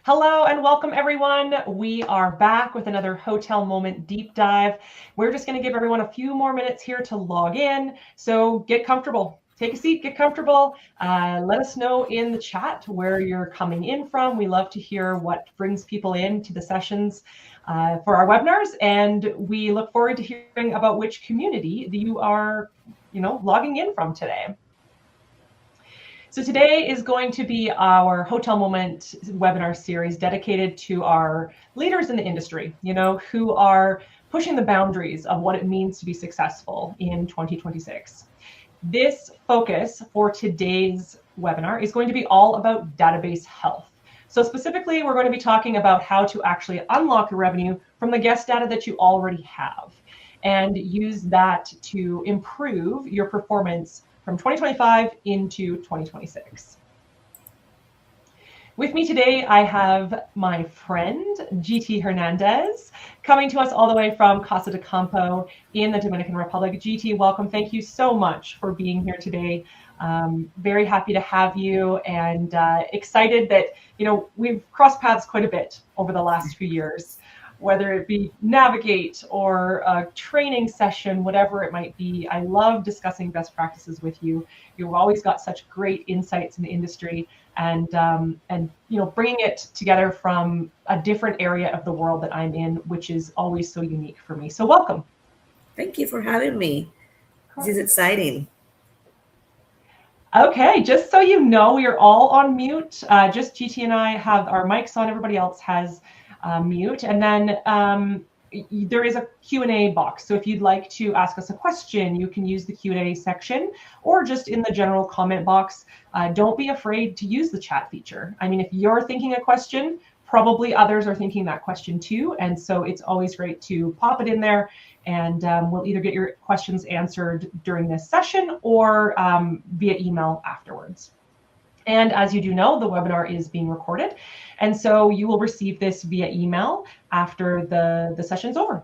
Hello and welcome everyone. We are back with another Hotel Moment deep dive. We're just going to give everyone a few more minutes here to log in. So get comfortable. Take a seat, get comfortable. Let us know in the chat where you're coming in from. We love to hear what brings people into the sessions for our webinars. And we look forward to hearing about which community you are, logging in from today. So today is going to be our Hotel Moment webinar series dedicated to our leaders in the industry, who are pushing the boundaries of what it means to be successful in 2026. This focus for today's webinar is going to be all about database health. So specifically, we're going to be talking about how to actually unlock your revenue from the guest data that you already have and use that to improve your performance from 2025 into 2026. With me today, I have my friend, GT Hernandez, coming to us all the way from Casa de Campo in the Dominican Republic. GT, welcome. Thank you so much for being here today. Very happy to have you and excited that, we've crossed paths quite a bit over the last few years. Whether it be Navigate or a training session, whatever it might be. I love discussing best practices with you. You've always got such great insights in the industry and bringing it together from a different area of the world that I'm in, which is always so unique for me. So welcome. Thank you for having me. This is exciting. Okay, just so you know, we are all on mute. Just GT and I have our mics on. Everybody else has mute. And then there is a Q&A box. So if you'd like to ask us a question, you can use the Q&A section or just in the general comment box. Don't be afraid to use the chat feature. I mean, if you're thinking a question, probably others are thinking that question too. And so it's always great to pop it in there and we'll either get your questions answered during this session or via email afterwards. And as you do know, the webinar is being recorded. And so you will receive this via email after the session's over.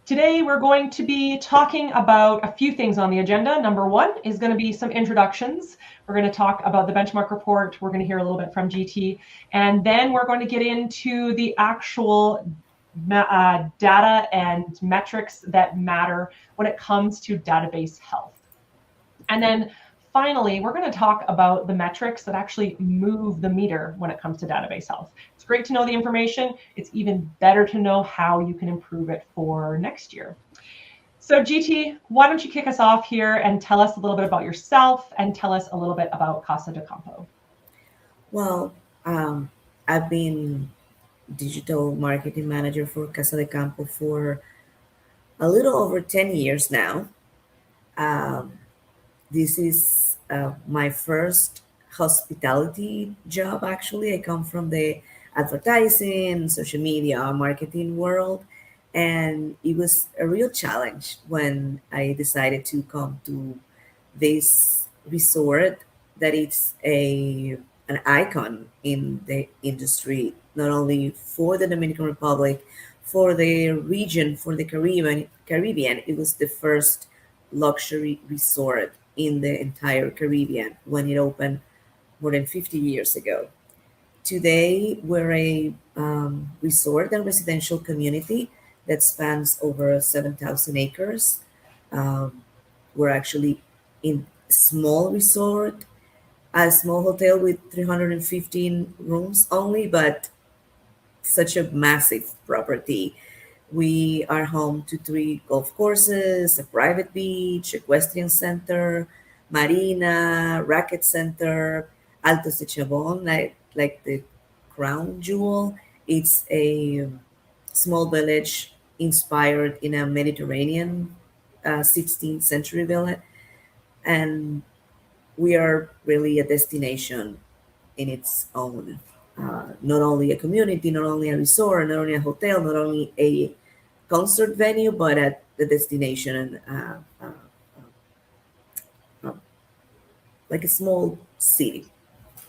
Today, we're going to be talking about a few things on the agenda. Number one is going to be some introductions. We're going to talk about the benchmark report. We're going to hear a little bit from GT. And then we're going to get into the actual data and metrics that matter when it comes to database health. And then finally, we're going to talk about the metrics that actually move the meter when it comes to database health. It's great to know the information. It's even better to know how you can improve it for next year. So GT, why don't you kick us off here and tell us a little bit about yourself and tell us a little bit about Casa de Campo. Well, I've been digital marketing manager for Casa de Campo for a little over 10 years now. This is my first hospitality job, actually. I come from the advertising, social media, marketing world, and it was a real challenge when I decided to come to this resort that it's an icon in the industry, not only for the Dominican Republic, for the region, for the Caribbean. It was the first luxury resort in the entire Caribbean when it opened more than 50 years ago. Today, we're a resort and residential community that spans over 7,000 acres. We're actually in a small resort, a small hotel with 315 rooms only, but such a massive property. We are home to 3 golf courses, a private beach, equestrian center, marina, racket center, Altos de Chabón, like the crown jewel. It's a small village inspired in a Mediterranean 16th century village. And we are really a destination in its own. Not only a community, not only a resort, not only a hotel, not only a concert venue, but at the destination, like a small city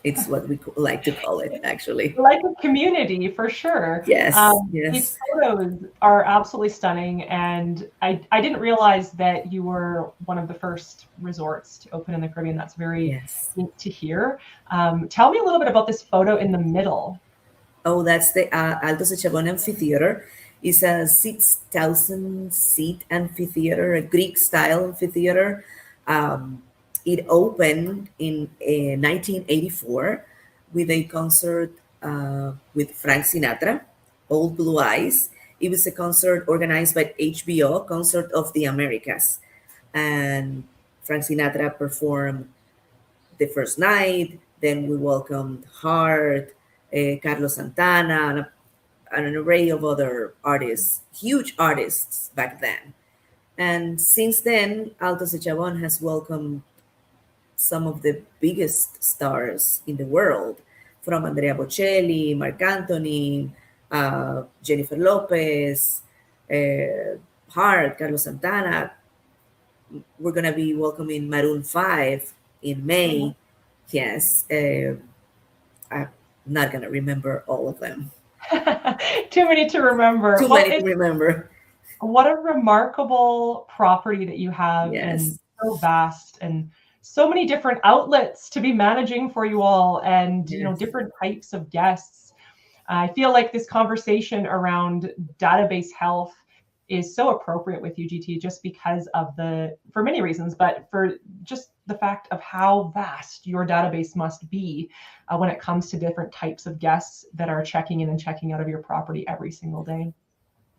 It's what we like to call it, actually. Like a community for sure. Yes, These yes, photos are absolutely stunning, and I didn't realize that you were one of the first resorts to open in the Caribbean. That's very yes. neat to hear. Tell me a little bit about this photo in the middle. Oh, that's the Alto Sechabon Amphitheater. It's a 6,000 seat amphitheater, a Greek style amphitheater. Um, it opened in 1984 with a concert with Frank Sinatra, Old Blue Eyes. It was a concert organized by HBO, Concert of the Americas. And Frank Sinatra performed the first night. Then we welcomed Hart, Carlos Santana, and an array of other artists, huge artists back then. And since then, Alto Sechabon has welcomed some of the biggest stars in the world, from Andrea Bocelli, Marc Anthony, Jennifer Lopez, Hart, Carlos Santana. We're going to be welcoming Maroon 5 in May. Yes, I'm not going to remember all of them. Too many to remember. Too many to remember. What a remarkable property that you have, and Yes. so vast, and so many different outlets to be managing for you all, and Yes. different types of guests. I feel like this conversation around database health is so appropriate with UGT, just because of for many reasons, but for just the fact of how vast your database must be when it comes to different types of guests that are checking in and checking out of your property every single day.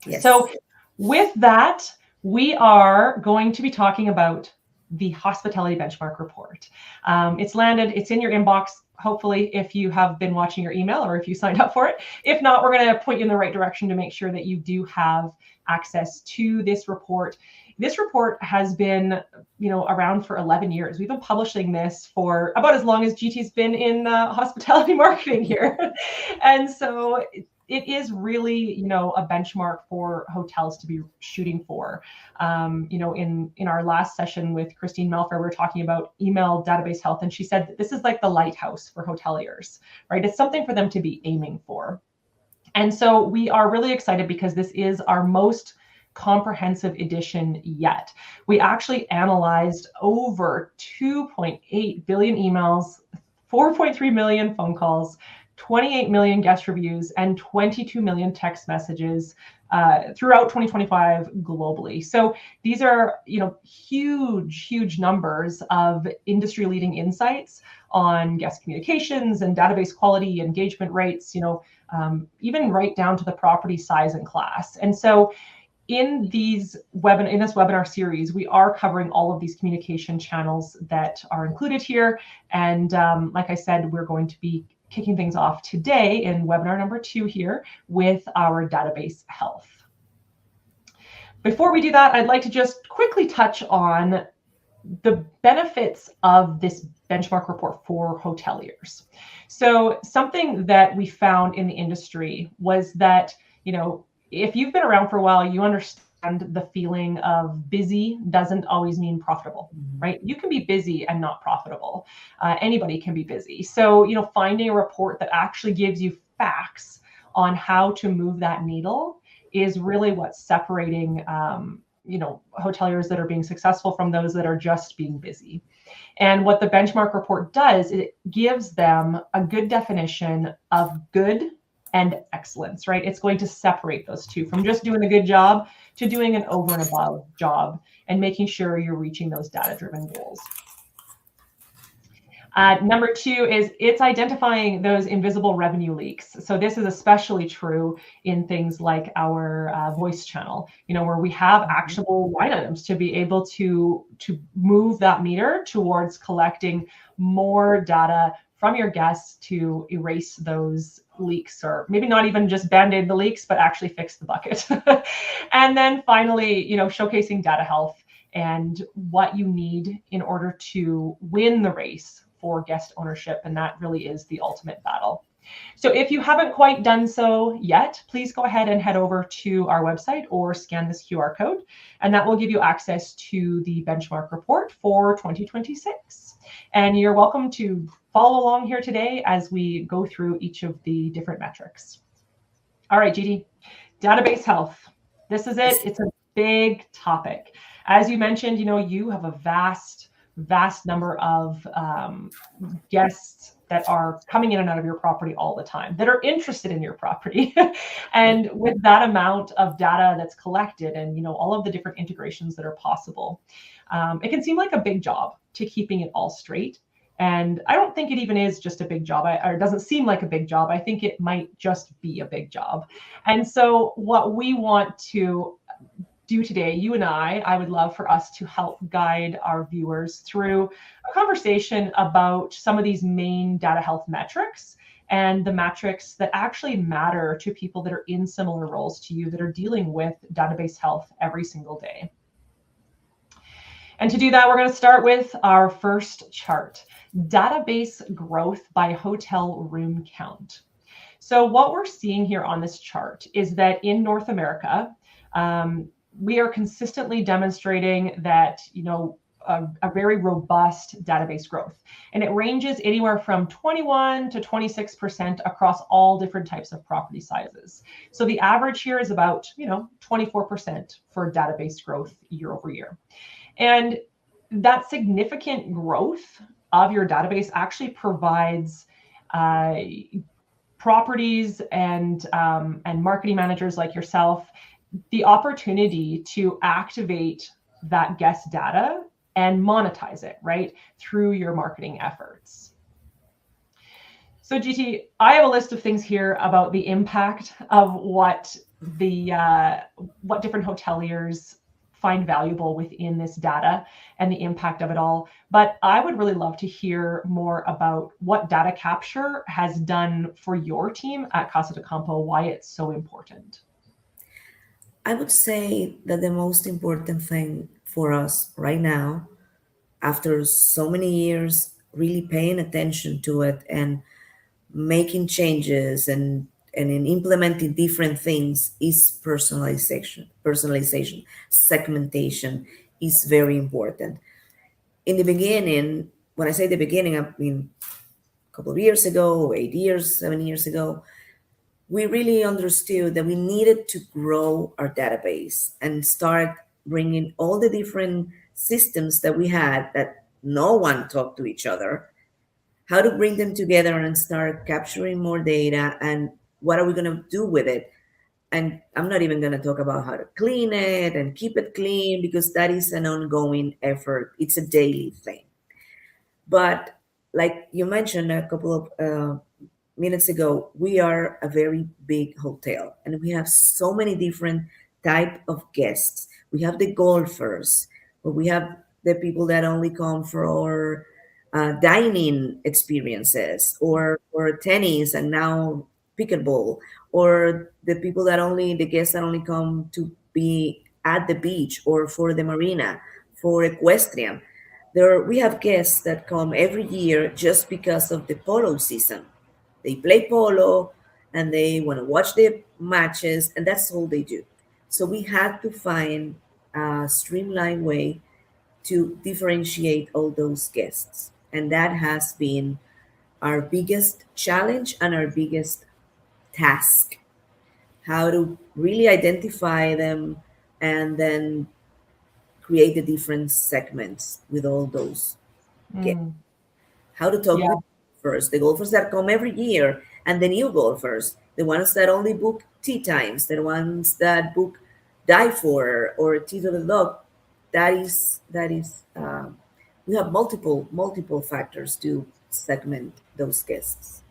Yes. So with that, we are going to be talking about the Hospitality Benchmark Report. It's landed, it's in your inbox, hopefully, if you have been watching your email or if you signed up for it. If not, we're going to point you in the right direction to make sure that you do have access to this report. This report has been, around for 11 years. We've been publishing this for about as long as GT's been in hospitality marketing here. And so it is really, a benchmark for hotels to be shooting for. In our last session with Christine Melfer, we were talking about email database health, and she said that this is like the lighthouse for hoteliers, right? It's something for them to be aiming for. And so we are really excited because this is our most comprehensive edition yet. We actually analyzed over 2.8 billion emails, 4.3 million phone calls, 28 million guest reviews, and 22 million text messages throughout 2025 globally. So these are, huge numbers of industry-leading insights on guest communications and database quality, engagement rates, even right down to the property size and class. And so in this webinar series, we are covering all of these communication channels that are included here. And like I said, we're going to be kicking things off today in webinar number 2 here with our database health. Before we do that, I'd like to just quickly touch on the benefits of this benchmark report for hoteliers. So something that we found in the industry was that, if you've been around for a while, you understand the feeling of busy doesn't always mean profitable, right? You can be busy and not profitable. Anybody can be busy. So, finding a report that actually gives you facts on how to move that needle is really what's separating, hoteliers that are being successful from those that are just being busy. And what the benchmark report does, it gives them a good definition of good and excellence, right? It's going to separate those two from just doing a good job to doing an over and above job and making sure you're reaching those data-driven goals. Number 2 is it's identifying those invisible revenue leaks. So this is especially true in things like our voice channel, where we have actionable line items to be able to move that meter towards collecting more data from your guests to erase those leaks, or maybe not even just band-aid the leaks, but actually fix the bucket. And then finally, showcasing data health and what you need in order to win the race for guest ownership. And that really is the ultimate battle. So if you haven't quite done so yet, please go ahead and head over to our website or scan this QR code, and that will give you access to the benchmark report for 2026. And you're welcome to follow along here today as we go through each of the different metrics. All right, GD, database health. This is it. It's a big topic. As you mentioned, you have a vast number of guests that are coming in and out of your property all the time, that are interested in your property. And with that amount of data that's collected and all of the different integrations that are possible, it can seem like a big job to keeping it all straight. And I don't think it even is just a big job, or it doesn't seem like a big job. I think it might just be a big job. And so what we want to do today, you and I would love for us to help guide our viewers through a conversation about some of these main data health metrics and the metrics that actually matter to people that are in similar roles to you that are dealing with database health every single day. And to do that, we're going to start with our first chart, database growth by hotel room count. So what we're seeing here on this chart is that in North America, we are consistently demonstrating that, a very robust database growth. And it ranges anywhere from 21 to 26% across all different types of property sizes. So the average here is about, 24% for database growth year over year. And that significant growth of your database actually provides properties and marketing managers like yourself the opportunity to activate that guest data and monetize it, right, through your marketing efforts. So GT, I have a list of things here about the impact of what different hoteliers find valuable within this data and the impact of it all. But I would really love to hear more about what data capture has done for your team at Casa de Campo, why it's so important. I would say that the most important thing for us right now, after so many years really paying attention to it and making changes and in implementing different things, is personalization, segmentation is very important. In the beginning, when I say the beginning, I mean a couple of years ago, 8 years, 7 years ago, we really understood that we needed to grow our database and start bringing all the different systems that we had that no one talked to each other, how to bring them together and start capturing more data, and what are we going to do with it. And I'm not even going to talk about how to clean it and keep it clean, because that is an ongoing effort. It's a daily thing. But like you mentioned a couple of minutes ago, we are a very big hotel and we have so many different type of guests. We have the golfers, but we have the people that only come for dining experiences, or tennis, and now pickleball, or the guests that only come to be at the beach or for the marina, for equestrian. We have guests that come every year just because of the polo season. They play polo and they want to watch the matches, and that's all they do. So we had to find a streamlined way to differentiate all those guests. And that has been our biggest challenge and our biggest task, how to really identify them and then create the different segments with all those guests. How to talk with first the golfers that come every year, and the new golfers, the ones that only book tea times, the ones that book die for or tea to the dog. That is we have multiple factors to segment those guests.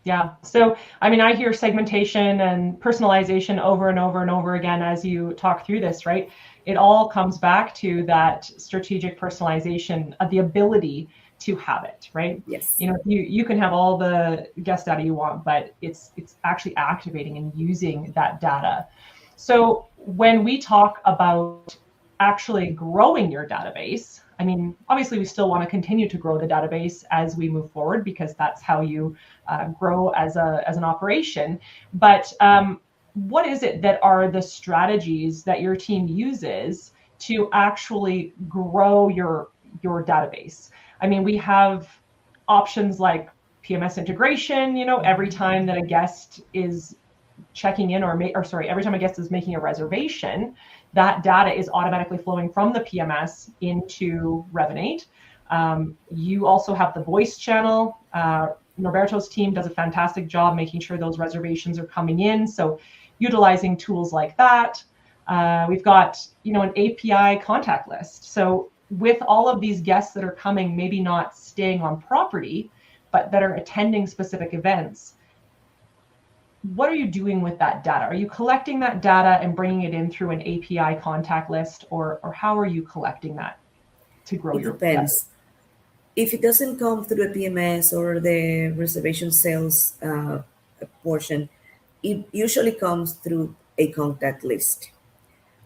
Yeah. So, I mean, I hear segmentation and personalization over and over and over again as you talk through this, right? It all comes back to that strategic personalization, the ability to have it, right? Yes. You can have all the guest data you want, but it's actually activating and using that data. So when we talk about actually growing your database, I mean, obviously, we still want to continue to grow the database as we move forward because that's how you grow as an operation. But what is it that are the strategies that your team uses to actually grow your database? I mean, we have options like PMS integration. Every time that a guest is checking in every time a guest is making a reservation, that data is automatically flowing from the PMS into Revinate. You also have the voice channel. Norberto's team does a fantastic job making sure those reservations are coming in. So utilizing tools like that. We've got, an API contact list. So with all of these guests that are coming, maybe not staying on property, but that are attending specific events, what are you doing with that data? Are you collecting that data and bringing it in through an API contact list, or how are you collecting that to grow It your data? depends. If it doesn't come through a PMS or the reservation sales portion, it usually comes through a contact list.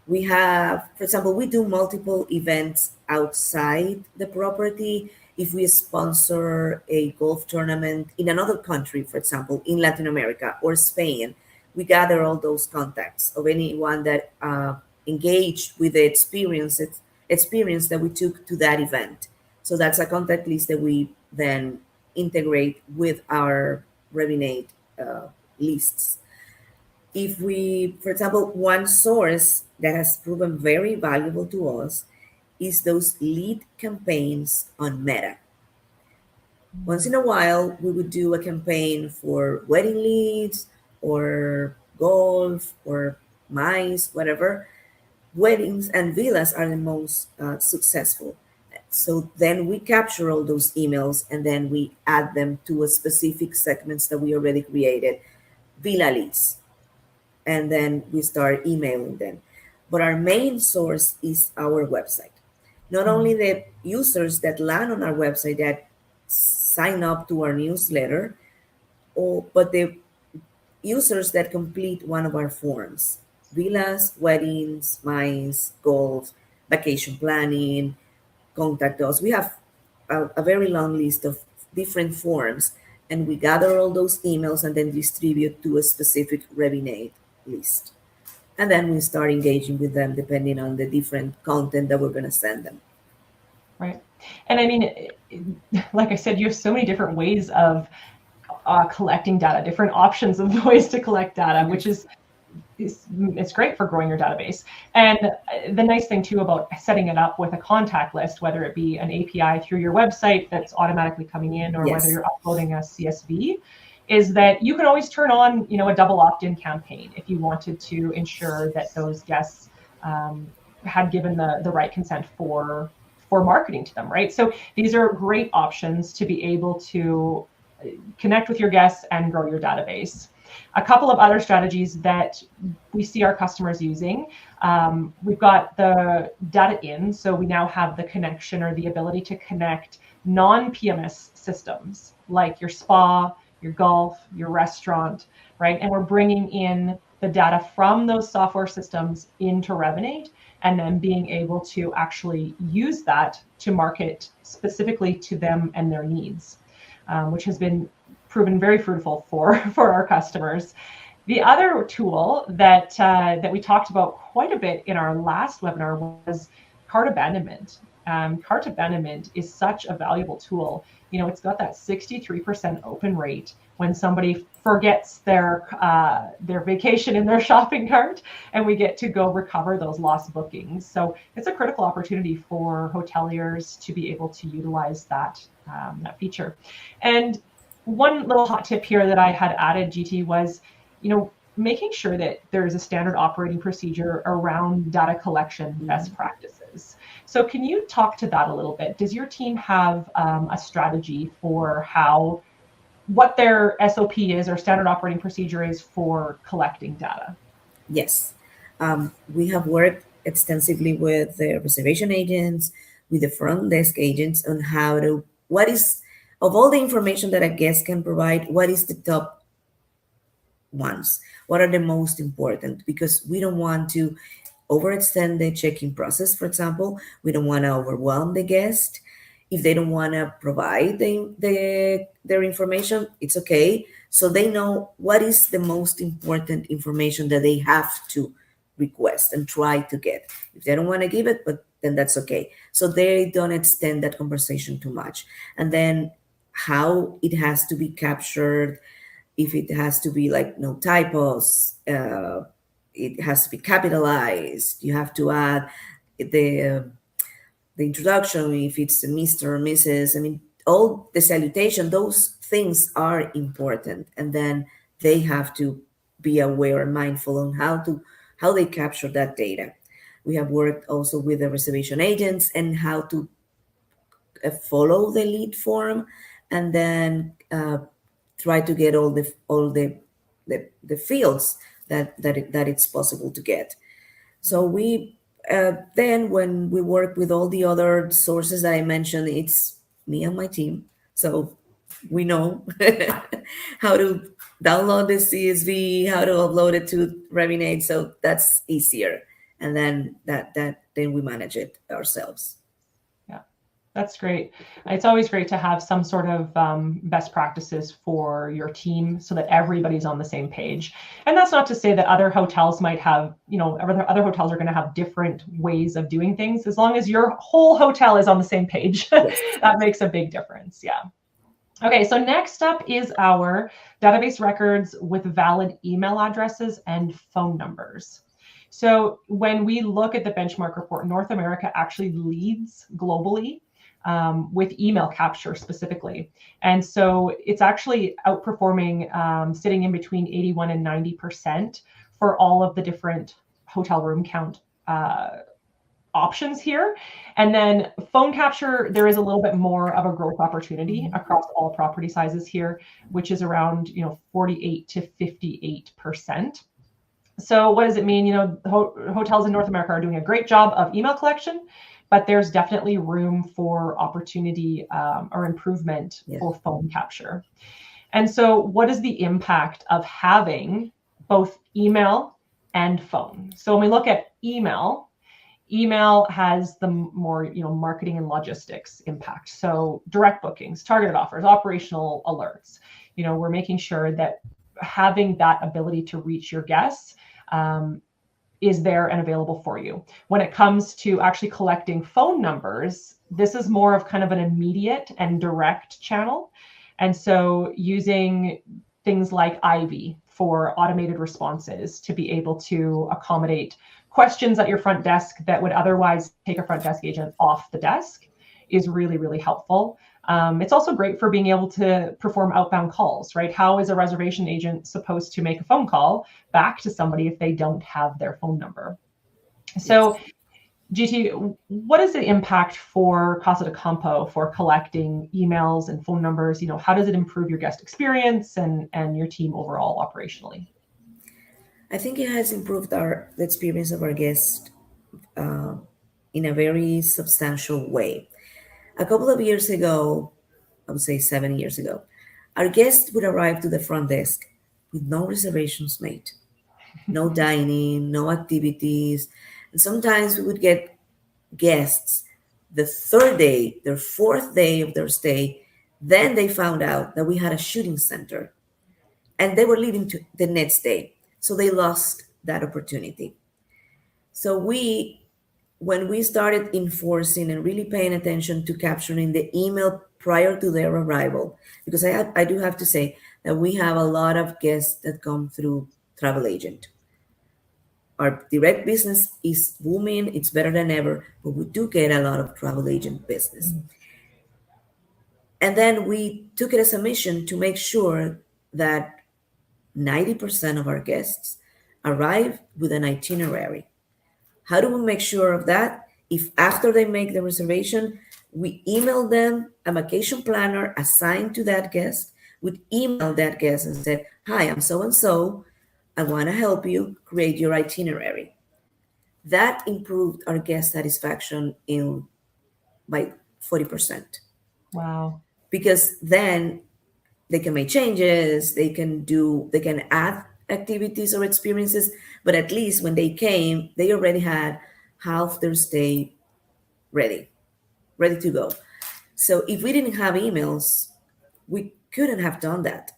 We have, for example, we do multiple events outside the property. If we sponsor a golf tournament in another country, for example, in Latin America or Spain, we gather all those contacts of anyone that engaged with the experience that we took to that event. So that's a contact list that we then integrate with our Revinate lists. If we, for example, one source that has proven very valuable to us is those lead campaigns on Meta. Once in a while, we would do a campaign for wedding leads or golf or mice, whatever. Weddings and villas are the most successful. So then we capture all those emails and then we add them to a specific segments that we already created. Villa leads, and then we start emailing them. But our main source is our website. Not only the users that land on our website that sign up to our newsletter, but the users that complete one of our forms: villas, weddings, mines, golf, vacation planning, contact us. We have a very long list of different forms, and we gather all those emails and then distribute to a specific Revinate list. And then we start engaging with them depending on the different content that we're going to send them. Right. And I mean, like I said, you have so many different ways of collecting data, different options of ways to collect data, which is it's great for growing your database. And the nice thing too about setting it up with a contact list, whether it be an API through your website that's automatically coming in, or whether you're uploading a CSV, is that you can always turn on, a double opt-in campaign if you wanted to ensure that those guests had given the right consent for marketing to them, right? So these are great options to be able to connect with your guests and grow your database. A couple of other strategies that we see our customers using, we've got the data in. So we now have the connection or the ability to connect non-PMS systems like your spa, your golf, your restaurant, right? And we're bringing in the data from those software systems into Revinate and then being able to actually use that to market specifically to them and their needs, which has been proven very fruitful for our customers. The other tool that we talked about quite a bit in our last webinar was cart abandonment. Cart abandonment is such a valuable tool. It's got that 63% open rate when somebody forgets their vacation in their shopping cart, and we get to go recover those lost bookings. So it's a critical opportunity for hoteliers to be able to utilize that feature. And one little hot tip here that I had added, GT, was, making sure that there is a standard operating procedure around data collection best practices. So can you talk to that a little bit? Does your team have a strategy for what their SOP is or standard operating procedure is for collecting data? Yes. We have worked extensively with the reservation agents, with the front desk agents on what is, of all the information that a guest can provide, what is the top ones? What are the most important? Because we don't want to overextend the check-in process, for example. We don't want to overwhelm the guest. If they don't want to provide their information, it's okay. So they know what is the most important information that they have to request and try to get. If they don't want to give it, but then that's okay. So they don't extend that conversation too much. And then how it has to be captured, if it has to be like no typos, it has to be capitalized. You have to add the the introduction, if it's a Mr. or Mrs. I mean, all the salutation, those things are important, and then they have to be aware and mindful on how they capture that data. We have worked also with the reservation agents and how to follow the lead form, and then try to get all the fields that it's possible to get. So we then when we work with all the other sources that I mentioned, it's me and my team. So we know how to download the CSV, how to upload it to Revinate. So that's easier. And then then we manage it ourselves. That's great. It's always great to have some sort of best practices for your team so that everybody's on the same page. And that's not to say that other hotels might have, other hotels are going to have different ways of doing things. As long as your whole hotel is on the same page, that makes a big difference. Yeah. Okay, so next up is our database records with valid email addresses and phone numbers. So when we look at the benchmark report, North America actually leads globally with email capture specifically. And so it's actually outperforming, sitting in between 81 and 90% for all of the different hotel room count options here. And then phone capture, there is a little bit more of a growth opportunity across all property sizes here, which is around 48 to 58%. So what does it mean? Hotels in North America are doing a great job of email collection, but there's definitely room for opportunity or improvement for phone capture. And so what is the impact of having both email and phone? So when we look at email has the more, marketing and logistics impact. So direct bookings, targeted offers, operational alerts. We're making sure that having that ability to reach your guests is there and available for you. When it comes to actually collecting phone numbers, this is more of kind of an immediate and direct channel. And so using things like Ivy for automated responses to be able to accommodate questions at your front desk that would otherwise take a front desk agent off the desk is really, really helpful. It's also great for being able to perform outbound calls, right? How is a reservation agent supposed to make a phone call back to somebody if they don't have their phone number? So GT, what is the impact for Casa de Campo for collecting emails and phone numbers? How does it improve your guest experience and your team overall operationally? I think it has improved the experience of our guests in a very substantial way. A couple of years ago, I would say 7 years ago, our guests would arrive to the front desk with no reservations made, no dining, no activities. And sometimes we would get guests the third day, their fourth day of their stay. Then they found out that we had a shooting center and they were leaving the next day. So they lost that opportunity. So when we started enforcing and really paying attention to capturing the email prior to their arrival, because I do have to say that we have a lot of guests that come through travel agent. Our direct business is booming, it's better than ever, but we do get a lot of travel agent business. And then we took it as a mission to make sure that 90% of our guests arrive with an itinerary. How do we make sure of that? If after they make the reservation, we email them a vacation planner assigned to that guest, would email that guest and said, "Hi, I'm so-and-so. I want to help you create your itinerary." That improved our guest satisfaction by 40%. Wow. Because then they can make changes, they can add activities or experiences, but at least when they came, they already had half their stay ready, ready to go. So if we didn't have emails, we couldn't have done that.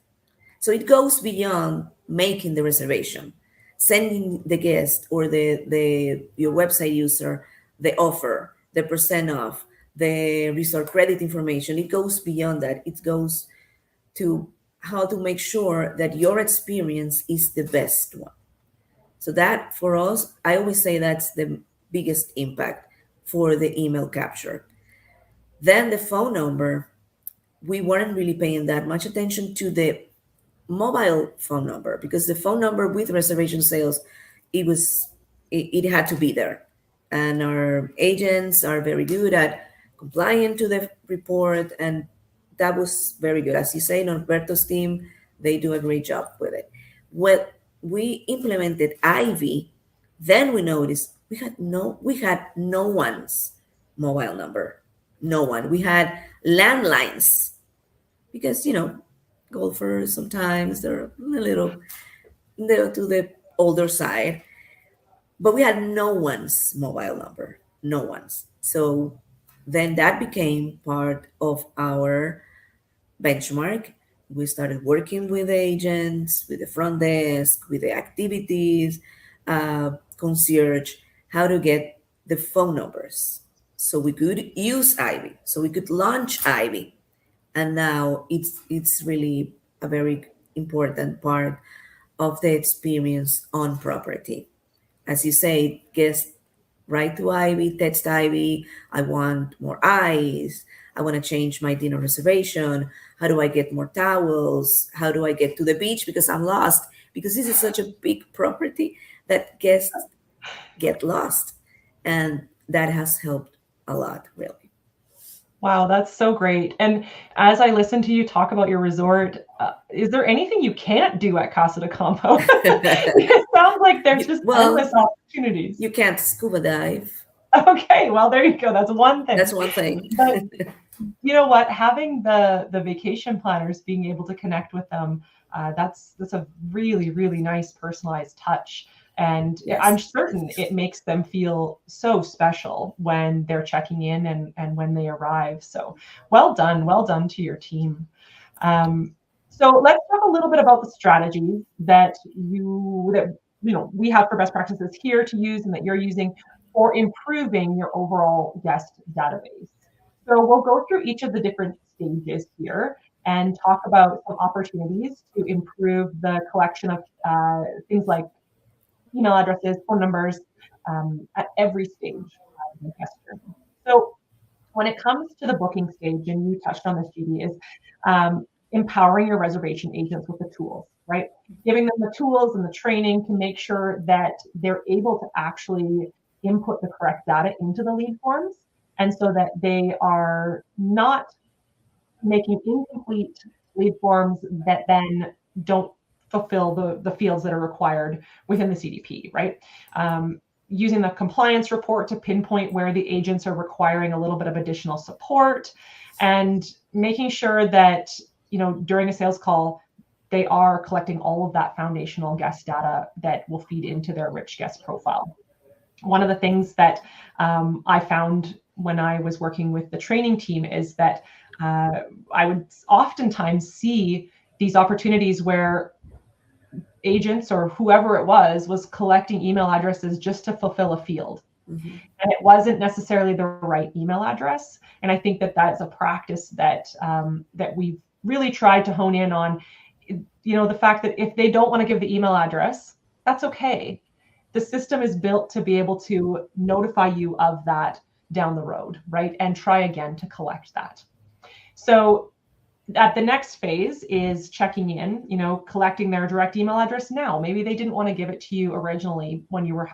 So it goes beyond making the reservation, sending the guest or the your website user the offer, the percent off, the resort credit information. It goes beyond that. It goes to how to make sure that your experience is the best one. So that for us, I always say that's the biggest impact for the email capture. Then the phone number, we weren't really paying that much attention to the mobile phone number because the phone number with reservation sales, it had to be there, and our agents are very good at complying to the report, and that was very good. As you say, Norberto's team, they do a great job with it. When we implemented Ivy, then we noticed we had no one's mobile number, no one. We had landlines because golfers sometimes they're a little to the older side, but we had no one's mobile number, no one's. So then that became part of our benchmark. We started working with agents, with the front desk, with the activities, concierge, how to get the phone numbers so we could use Ivy, so we could launch Ivy. And now it's really a very important part of the experience on property. As you say, guest write to Ivy, text Ivy, I want more eyes, I want to change my dinner reservation, how do I get more towels, how do I get to the beach because I'm lost, because this is such a big property that guests get lost, and that has helped a lot, really. Wow, that's so great. And as I listen to you talk about your resort, is there anything you can't do at Casa de Campo? It sounds like there's just Well, endless opportunities. you can't scuba dive. Okay, well, there you go. That's one thing. That's one thing. But you know what? Having the vacation planners, being able to connect with them, that's a really, really nice personalized touch. And I'm Yes. certain it makes them feel so special when they're checking in and when they arrive. So well done to your team. So let's talk a little bit about the strategies that we have for best practices here to use and that you're using for improving your overall guest database. So we'll go through each of the different stages here and talk about some opportunities to improve the collection of things like email addresses, phone numbers at every stage of the guest journey. So when it comes to the booking stage, and you touched on this, Judy, is empowering your reservation agents with the tools, right? Giving them the tools and the training to make sure that they're able to actually input the correct data into the lead forms, and so that they are not making incomplete lead forms that then don't fulfill the fields that are required within the CDP, right? Using the compliance report to pinpoint where the agents are requiring a little bit of additional support, and making sure that during a sales call they are collecting all of that foundational guest data that will feed into their rich guest profile. One of the things that I found when I was working with the training team is that I would oftentimes see these opportunities where agents or whoever it was collecting email addresses just to fulfill a field. Mm-hmm. And it wasn't necessarily the right email address. And I think that that's a practice that we've really tried to hone in on. The fact that if they don't want to give the email address, that's okay. The system is built to be able to notify you of that down the road, right? And try again to collect that. So at the next phase is checking in, collecting their direct email address now. Maybe they didn't want to give it to you originally when you were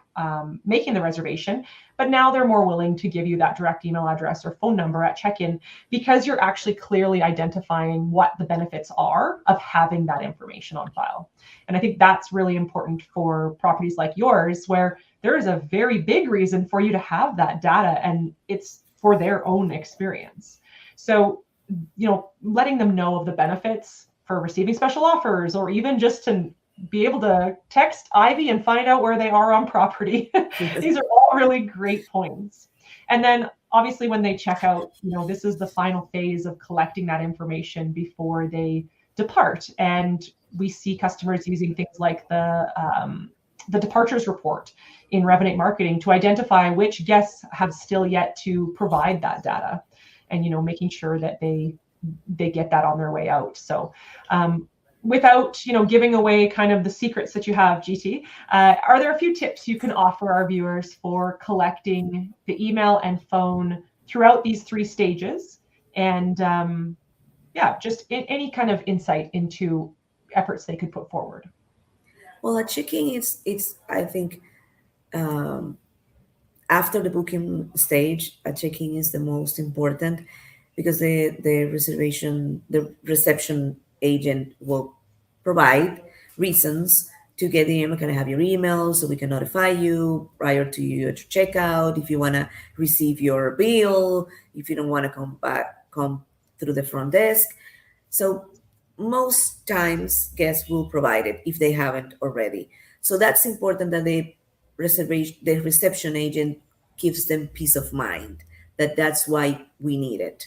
making the reservation, but now they're more willing to give you that direct email address or phone number at check-in because you're actually clearly identifying what the benefits are of having that information on file. And I think that's really important for properties like yours, where there is a very big reason for you to have that data, and it's for their own experience. So letting them know of the benefits for receiving special offers, or even just to be able to text Ivy and find out where they are on property. These are all really great points. And then obviously when they check out, this is the final phase of collecting that information before they depart. And we see customers using things like the departures report in Revinate marketing to identify which guests have still yet to provide that data, and making sure that they get that on their way out. So without giving away kind of the secrets that you have, GT, are there a few tips you can offer our viewers for collecting the email and phone throughout these 3 stages? And just any kind of insight into efforts they could put forward. Well, at checking, it's I think after the booking stage, a check-in is the most important, because the reception agent will provide reasons to get the email. Can I have your email so we can notify you prior to your checkout? If you want to receive your bill, if you don't want to come through the front desk. So most times guests will provide it if they haven't already. So that's important, that the reception agent gives them peace of mind that that's why we need it,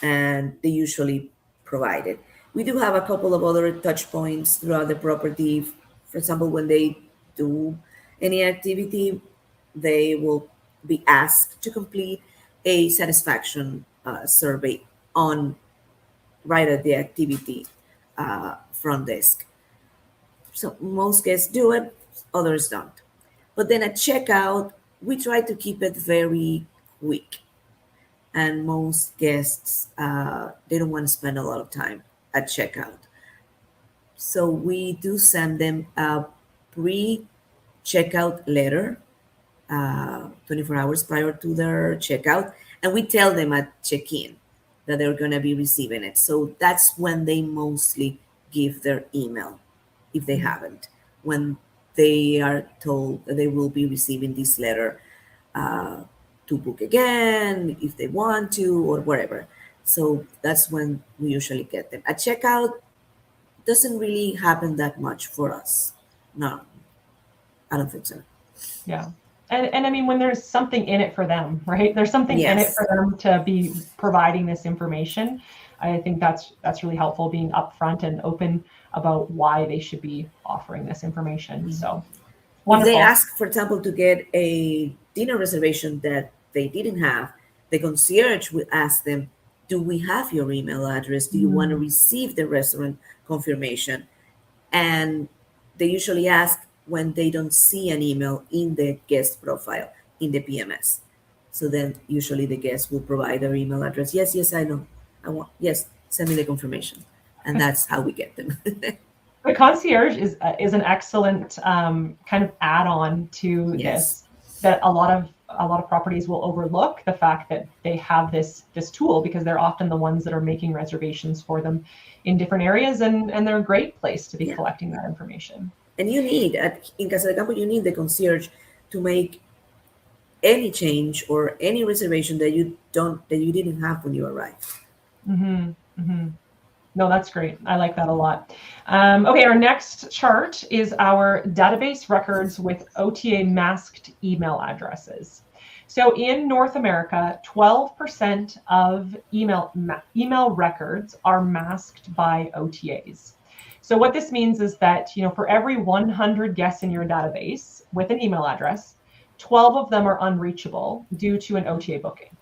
and they usually provide it. We do have a couple of other touch points throughout the property. For example, when they do any activity, they will be asked to complete a satisfaction survey on right at the activity front desk. So most guests do it, others don't. But then at checkout, we try to keep it very quick. And most guests, they don't want to spend a lot of time at checkout. So we do send them a pre-checkout letter 24 hours prior to their checkout. And we tell them at check-in that they're going to be receiving it. So that's when they mostly give their email, if they haven't, when they are told that they will be receiving this letter to book again, if they want to, or whatever. So that's when we usually get them. At checkout, doesn't really happen that much for us. No, I don't think so. Yeah. And I mean, when there's something in it for them, right? There's something in it for them to be providing this information. I think that's really helpful, being upfront and open about why they should be offering this information. So wonderful. If they ask, for example, to get a dinner reservation that they didn't have, the concierge will ask them, do we have your email address? Do you want to receive the restaurant confirmation? And they usually ask when they don't see an email in the guest profile in the PMS. So then usually the guest will provide their email address. Yes, I know. Yes, send me the confirmation. And that's how we get them. The concierge is an excellent kind of add-on to this, that a lot of properties will overlook the fact that they have this tool, because they're often the ones that are making reservations for them in different areas, and they're a great place to be collecting that information. And you need, in Casa de Campo, you need the concierge to make any change or any reservation that you didn't have when you arrived. Mm-hmm. Mm-hmm. No, that's great. I like that a lot. Okay, our next chart is our database records with OTA masked email addresses. So in North America, 12% of email records are masked by OTAs. So what this means is that, for every 100 guests in your database with an email address, 12 of them are unreachable due to an OTA booking.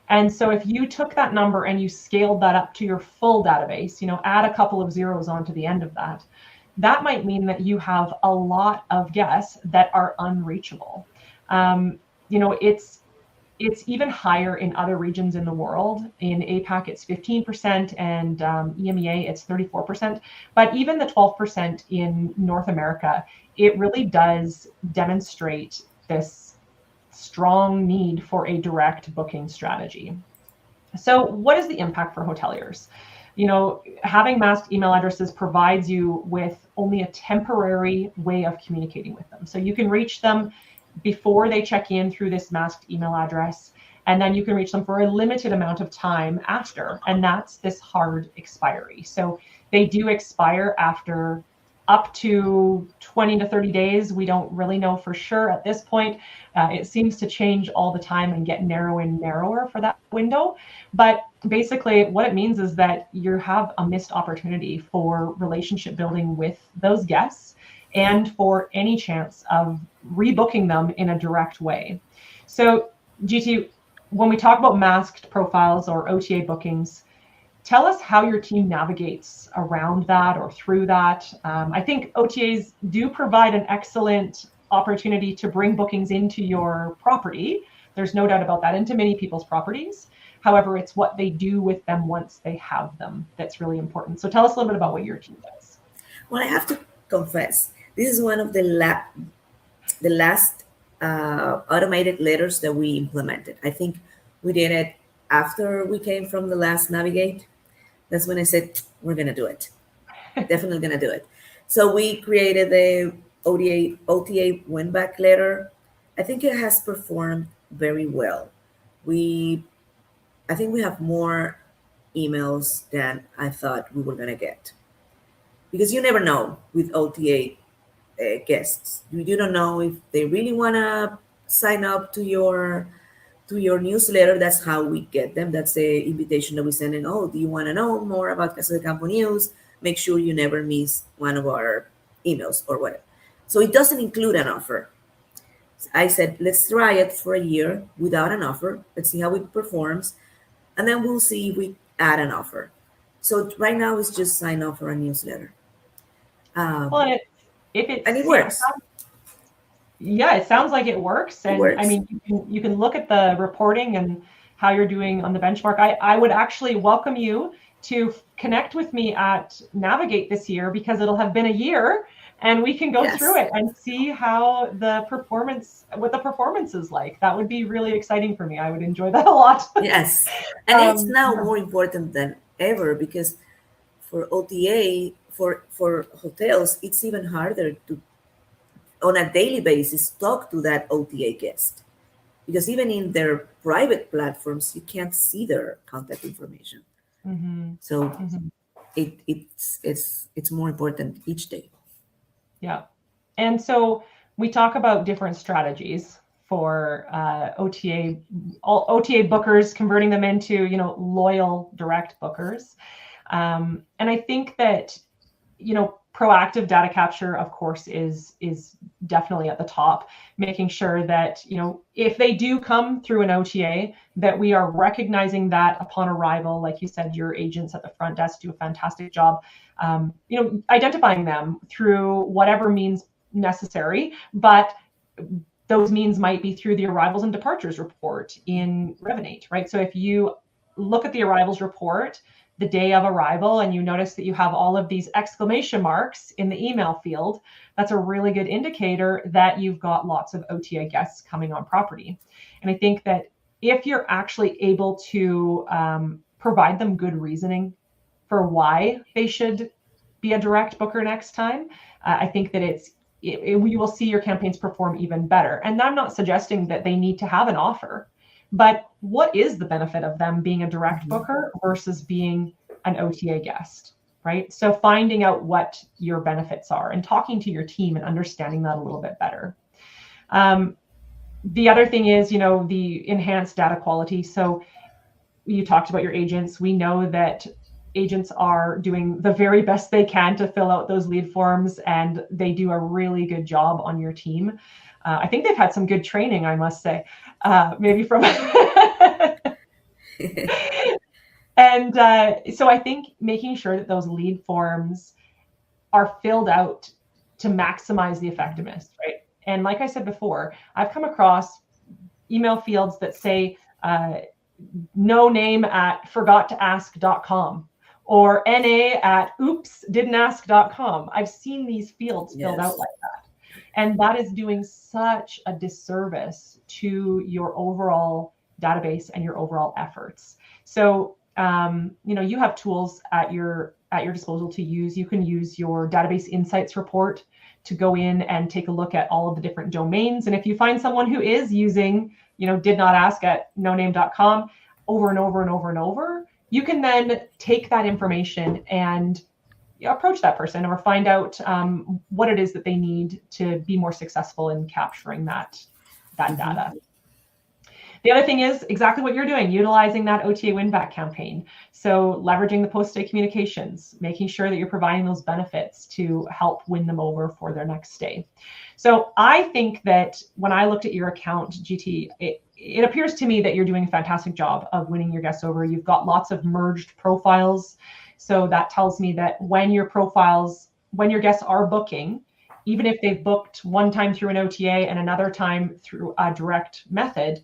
And so if you took that number and you scaled that up to your full database, add a couple of zeros onto the end of that, that might mean that you have a lot of guests that are unreachable. It's even higher in other regions in the world. In APAC, it's 15%, and EMEA, it's 34%. But even the 12% in North America, it really does demonstrate this strong need for a direct booking strategy. So what is the impact for hoteliers? Having masked email addresses provides you with only a temporary way of communicating with them. So you can reach them before they check in through this masked email address, and then you can reach them for a limited amount of time after, and that's this hard expiry. So they do expire after up to 20 to 30 days. We don't really know for sure at this point. It seems to change all the time and get narrower and narrower for that window. But basically what it means is that you have a missed opportunity for relationship building with those guests and for any chance of rebooking them in a direct way. So GT, when we talk about masked profiles or OTA bookings, tell us how your team navigates around that or through that. I think OTAs do provide an excellent opportunity to bring bookings into your property. There's no doubt about that, into many people's properties. However, it's what they do with them once they have them that's really important. So tell us a little bit about what your team does. Well, I have to confess, this is one of the last automated letters that we implemented. I think we did it after we came from the last Navigate. That's when I said, we're going to do it. Definitely going to do it. So we created the OTA win-back letter. I think it has performed very well. I think we have more emails than I thought we were going to get. Because you never know with OTA guests. You don't know if they really want to sign up to your newsletter. That's how we get them. That's the invitation that we send in. Oh, do you want to know more about Casa de Campo news? Make sure you never miss one of our emails or whatever. So it doesn't include an offer. I said, let's try it for a year without an offer. Let's see how it performs. And then we'll see if we add an offer. So right now it's just sign up for a newsletter. Well, if it works. Yeah, it sounds like it works. And works. I mean, you can look at the reporting and how you're doing on the benchmark. I would actually welcome you to connect with me at Navigate this year, because it'll have been a year and we can go through it and see how what the performance is like. That would be really exciting for me. I would enjoy that a lot. Yes. And it's now more important than ever, because for OTA, for hotels, it's even harder to, on a daily basis, talk to that OTA guest, because even in their private platforms, you can't see their contact information. Mm-hmm. So it's more important each day. Yeah. And so we talk about different strategies for OTA bookers, converting them into, loyal direct bookers. And I think that, proactive data capture, of course, is definitely at the top, making sure that, if they do come through an OTA, that we are recognizing that upon arrival. Like you said, your agents at the front desk do a fantastic job, identifying them through whatever means necessary, but those means might be through the arrivals and departures report in Revinate, right? So if you look at the arrivals report the day of arrival and you notice that you have all of these exclamation marks in the email field, that's a really good indicator that you've got lots of OTA guests coming on property. And I think that if you're actually able to provide them good reasoning for why they should be a direct booker next time, I think that you will see your campaigns perform even better. And I'm not suggesting that they need to have an offer, but what is the benefit of them being a direct booker versus being an OTA guest, right? So finding out what your benefits are and talking to your team and understanding that a little bit better. The other thing is, the enhanced data quality. So you talked about your agents. We know that agents are doing the very best they can to fill out those lead forms, and they do a really good job on your team. I think they've had some good training, I must say, maybe from. And so I think making sure that those lead forms are filled out to maximize the effectiveness, right? And like I said before, I've come across email fields that say no name at forgottaask.com or na@oops-didn't-ask.com. I've seen these fields filled out like that. And that is doing such a disservice to your overall database and your overall efforts. So, you have tools at your disposal to use. You can use your database insights report to go in and take a look at all of the different domains. And if you find someone who is using, did not ask at noname.com over and over and over and over, you can then take that information and approach that person or find out what it is that they need to be more successful in capturing that Mm-hmm. data. The other thing is exactly what you're doing, utilizing that OTA win-back campaign. So leveraging the post-stay communications, making sure that you're providing those benefits to help win them over for their next stay. So I think that when I looked at your account, GT, it appears to me that you're doing a fantastic job of winning your guests over. You've got lots of merged profiles. So that tells me that when your guests are booking, even if they've booked one time through an OTA and another time through a direct method,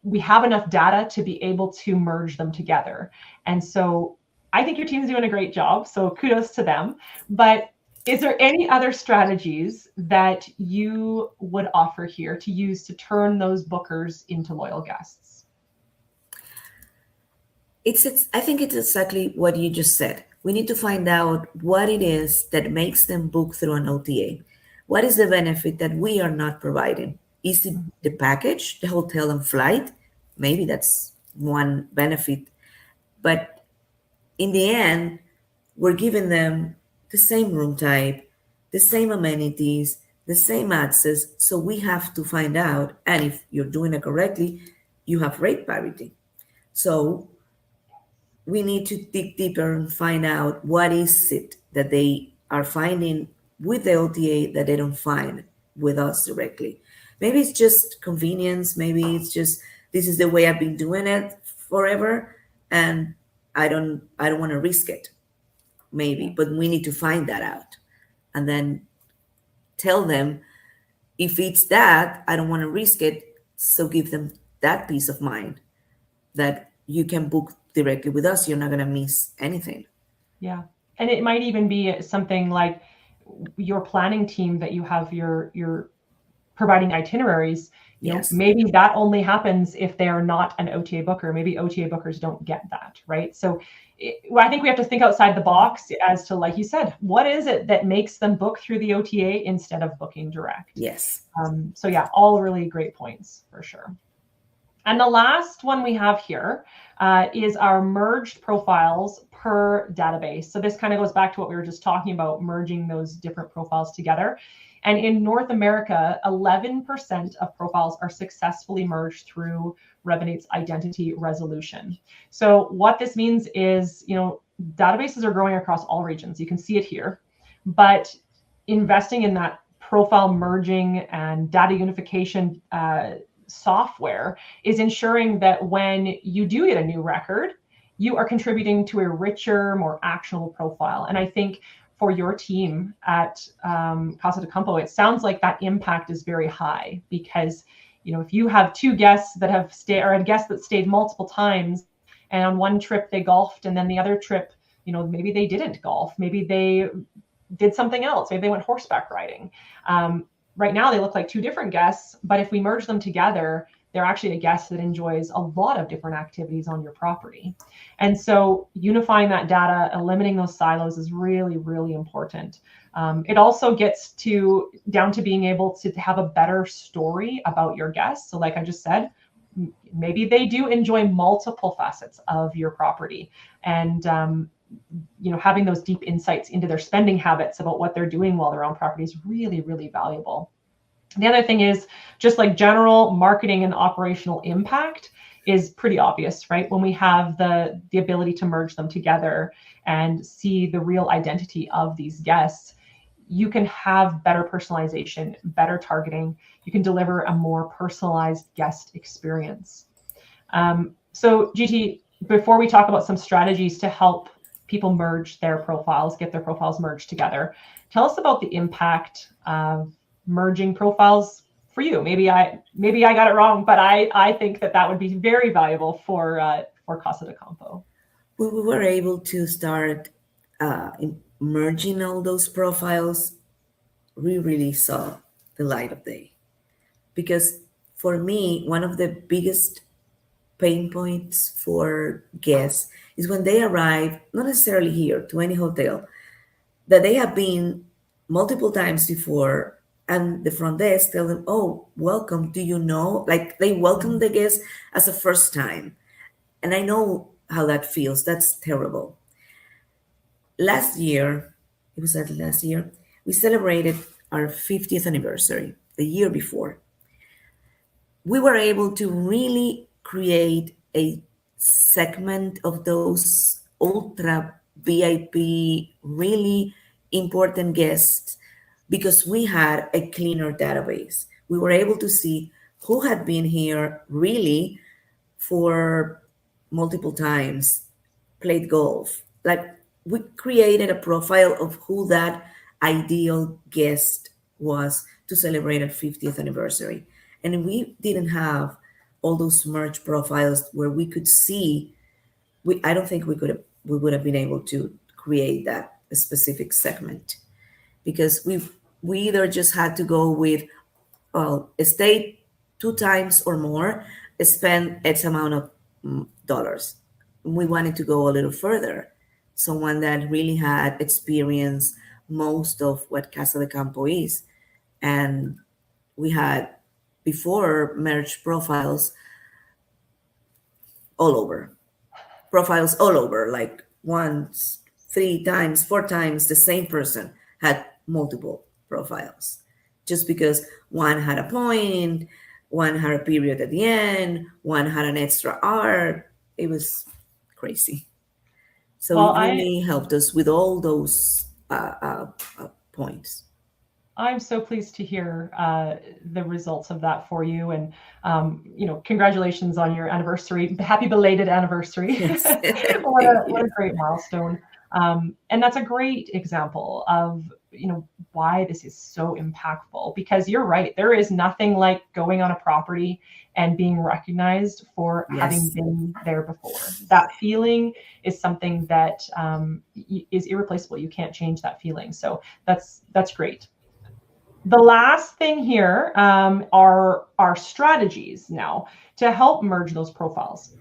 we have enough data to be able to merge them together. And so I think your team's doing a great job. So kudos to them. But is there any other strategies that you would offer here to use to turn those bookers into loyal guests? I think it's exactly what you just said. We need to find out what it is that makes them book through an OTA. What is the benefit that we are not providing? Is it the package, the hotel and flight? Maybe that's one benefit. But in the end, we're giving them the same room type, the same amenities, the same access. So we have to find out, and if you're doing it correctly, you have rate parity. So we need to dig deeper and find out what is it that they are finding with the OTA that they don't find with us directly. Maybe it's just convenience. Maybe it's just this is the way I've been doing it forever, and I don't want to risk it. Maybe, but we need to find that out, and then tell them if it's that I don't want to risk it. So give them that peace of mind that you can book directly with us. You're not going to miss anything. Yeah. And it might even be something like your planning team that you have your providing itineraries. Yes. Maybe that only happens if they are not an OTA booker. Maybe OTA bookers don't get that, right? So I think we have to think outside the box as to, like you said, what is it that makes them book through the OTA instead of booking direct? Yes. So yeah, all really great points for sure. And the last one we have here is our merged profiles per database. So this kind of goes back to what we were just talking about, merging those different profiles together. And in North America, 11% of profiles are successfully merged through Revinate's identity resolution. So what this means is, databases are growing across all regions. You can see it here, but investing in that profile merging and data unification software is ensuring that when you do get a new record, you are contributing to a richer, more actionable profile. And I think for your team at Casa de Campo, it sounds like that impact is very high because, if you have two guests that have stayed, or a guest that stayed multiple times, and on one trip they golfed, and then the other trip, maybe they didn't golf, maybe they did something else, maybe they went horseback riding. Right now they look like two different guests, but if we merge them together, they're actually a guest that enjoys a lot of different activities on your property. And so unifying that data, eliminating those silos is really, really important. It also gets down to being able to have a better story about your guests. So like I just said, maybe they do enjoy multiple facets of your property, and having those deep insights into their spending habits about what they're doing while they're on property is really, really valuable. The other thing is just like general marketing and operational impact is pretty obvious, right? When we have the ability to merge them together and see the real identity of these guests, you can have better personalization, better targeting. You can deliver a more personalized guest experience. So GT, before we talk about some strategies to help people merge their profiles, get their profiles merged together, tell us about the impact of merging profiles for you. Maybe I got it wrong, but I think that would be very valuable for Casa de Campo. When we were able to start merging all those profiles, we really saw the light of day. Because for me, one of the biggest pain points for guests is when they arrive, not necessarily here to any hotel, that they have been multiple times before, and the front desk tell them, "Oh, welcome. Do you know?" Like they welcome the guest as a first time. And I know how that feels. That's terrible. Last year, it was at last year, we celebrated our 50th anniversary, the year before. We were able to really create a segment of those ultra VIP, really important guests because we had a cleaner database. We were able to see who had been here really for multiple times, played golf. Like we created a profile of who that ideal guest was to celebrate our 50th anniversary. And we didn't have all those merge profiles where we could see I don't think we would have been able to create that specific segment because we either just had to go with stay two times or more, spend X amount of dollars. We wanted to go a little further. Someone that really had experienced most of what Casa de Campo is. And we had before merged all over, profiles all over, like once, three times, four times the same person had multiple profiles just because one had a point, one had a period at the end, one had an extra art. It was crazy. So Well, it really helped us with all those points. I'm so pleased to hear the results of that for you, and congratulations on your anniversary. Happy belated anniversary! Yes. What a great milestone, and that's a great example of why this is so impactful. Because you're right, there is nothing like going on a property and being recognized for having Yes. been there before. That feeling is something that is irreplaceable. You can't change that feeling. So that's great. The last thing here are our strategies now to help merge those profiles.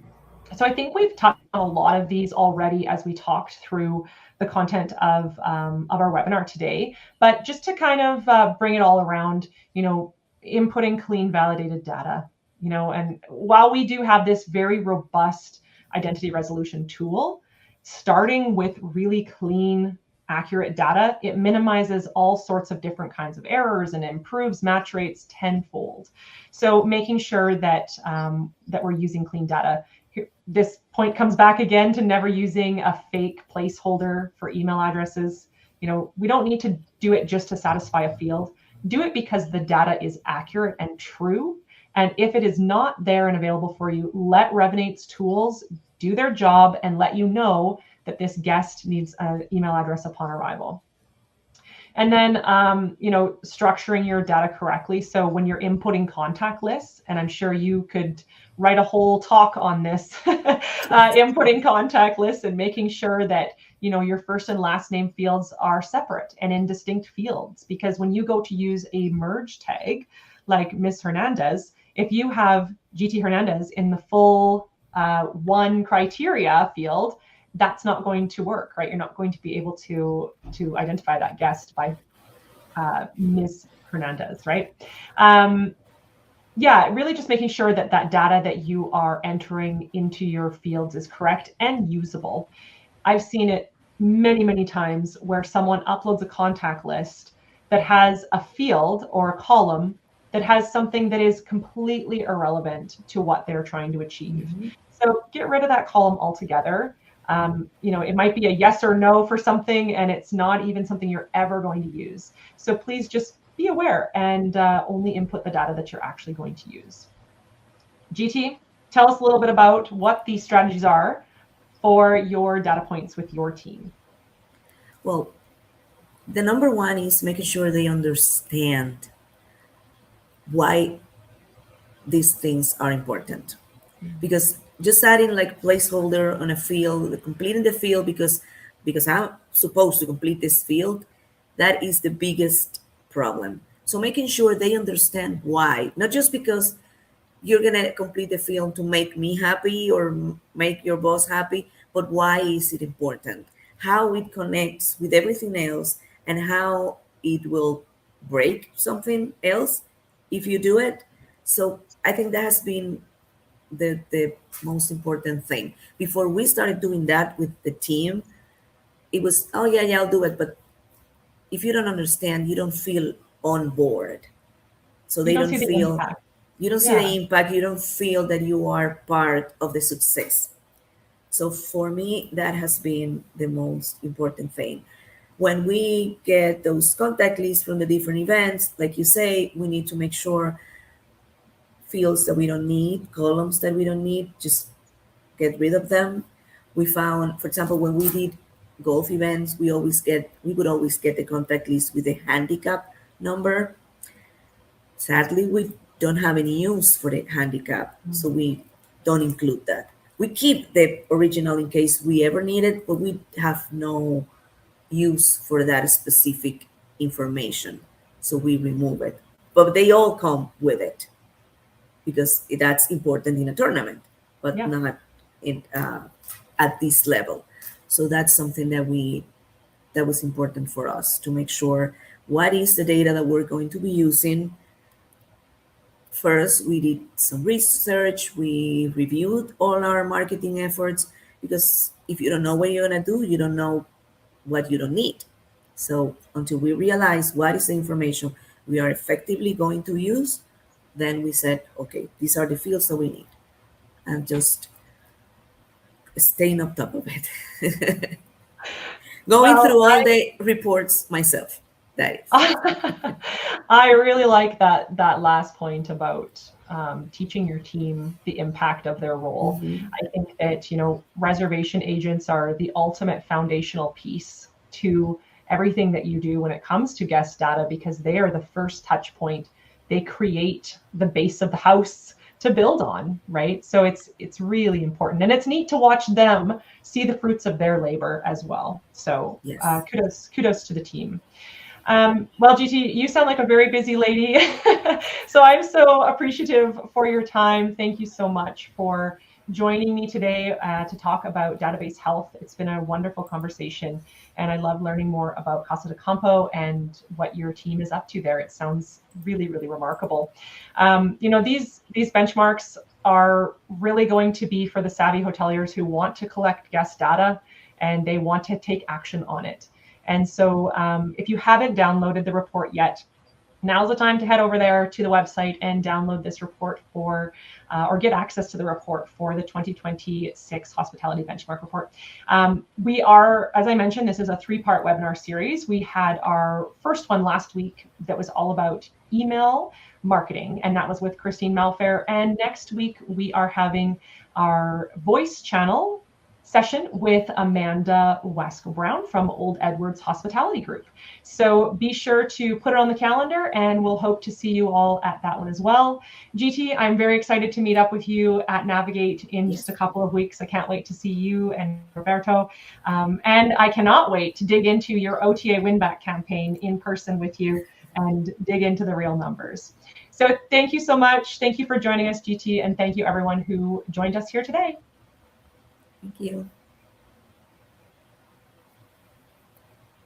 So I think we've touched on a lot of these already as we talked through the content of our webinar today. But just to kind of bring it all around, inputting clean, validated data, and while we do have this very robust identity resolution tool, starting with really clean, accurate data, it minimizes all sorts of different kinds of errors and improves match rates tenfold. So making sure that that we're using clean data. This point comes back again to never using a fake placeholder for email addresses. We don't need to do it just to satisfy a field. Do it because the data is accurate and true. And if it is not there and available for you, let Revinate's tools do their job and let you know that this guest needs an email address upon arrival. And then, structuring your data correctly. So when you're inputting contact lists, and I'm sure you could write a whole talk on this, inputting contact lists and making sure that, your first and last name fields are separate and in distinct fields. Because when you go to use a merge tag, like Ms. Hernandez, if you have GT Hernandez in the full one criteria field, that's not going to work, right? You're not going to be able to identify that guest by Ms. Hernandez, right? Really just making sure that that data that you are entering into your fields is correct and usable. I've seen it many, many times where someone uploads a contact list that has a field or a column that has something that is completely irrelevant to what they're trying to achieve. Mm-hmm. So get rid of that column altogether. It might be a yes or no for something, and it's not even something you're ever going to use. So please just be aware and only input the data that you're actually going to use. GT, tell us a little bit about what these strategies are for your data points with your team. Well, the number one is making sure they understand why these things are important. Because just adding like placeholder on a field, completing the field because I'm supposed to complete this field, that is the biggest problem. So making sure they understand why, not just because you're gonna complete the field to make me happy or make your boss happy, but why is it important? How it connects with everything else and how it will break something else if you do it. So I think that has been the most important thing. Before we started doing that with the team, it was, oh yeah, I'll do it. But if you don't understand, you don't feel on board. So You they don't don't see the feel, impact. you don't see Yeah. the impact, you don't feel that you are part of the success. So for me, that has been the most important thing. When we get those contact lists from the different events, like you say, we need to make sure fields that we don't need, columns that we don't need, just get rid of them. We found, for example, when we did golf events, we would always get the contact list with the handicap number. Sadly, we don't have any use for the handicap, so Mhm. we don't include that. We keep the original in case we ever need it, but we have no use for that specific information, so we remove it. But they all come with it because that's important in a tournament, but Yeah. not in at this level. So that's something that was important for us to make sure what is the data that we're going to be using. First, we did some research, we reviewed all our marketing efforts, because if you don't know what you're going to do, you don't know what you don't need. So, until we realize what is the information we are effectively going to use, then we said, okay, these are the fields that we need, and just staying on top of it. Going Well, through all the reports myself. That is. I really like that last point about teaching your team the impact of their role. Mm-hmm. I think that, reservation agents are the ultimate foundational piece to everything that you do when it comes to guest data, because they are the first touch point. They create the base of the house to build on, right? So it's really important, and it's neat to watch them see the fruits of their labor as well. So Yes. kudos to the team. Well, GT, you sound like a very busy lady. So I'm so appreciative for your time. Thank you so much for joining me today to talk about database health. It's been a wonderful conversation, and I love learning more about Casa de Campo and what your team is up to there. It sounds really, really remarkable. These benchmarks are really going to be for the savvy hoteliers who want to collect guest data and they want to take action on it. And so if you haven't downloaded the report yet, now's the time to head over there to the website and download this report or get access to the report for the 2026 Hospitality Benchmark Report. We are, as I mentioned, this is a 3-part webinar series. We had our first one last week that was all about email marketing, and that was with Christine Malfair. And next week, we are having our voice channel session with Amanda Wasco-Brown from Old Edwards Hospitality Group. So be sure to put it on the calendar, and we'll hope to see you all at that one as well. GT, I'm very excited to meet up with you at Navigate in just a couple of weeks. I can't wait to see you and Roberto. And I cannot wait to dig into your OTA win-back campaign in person with you and dig into the real numbers. So thank you so much. Thank you for joining us, GT, and thank you everyone who joined us here today. Thank you.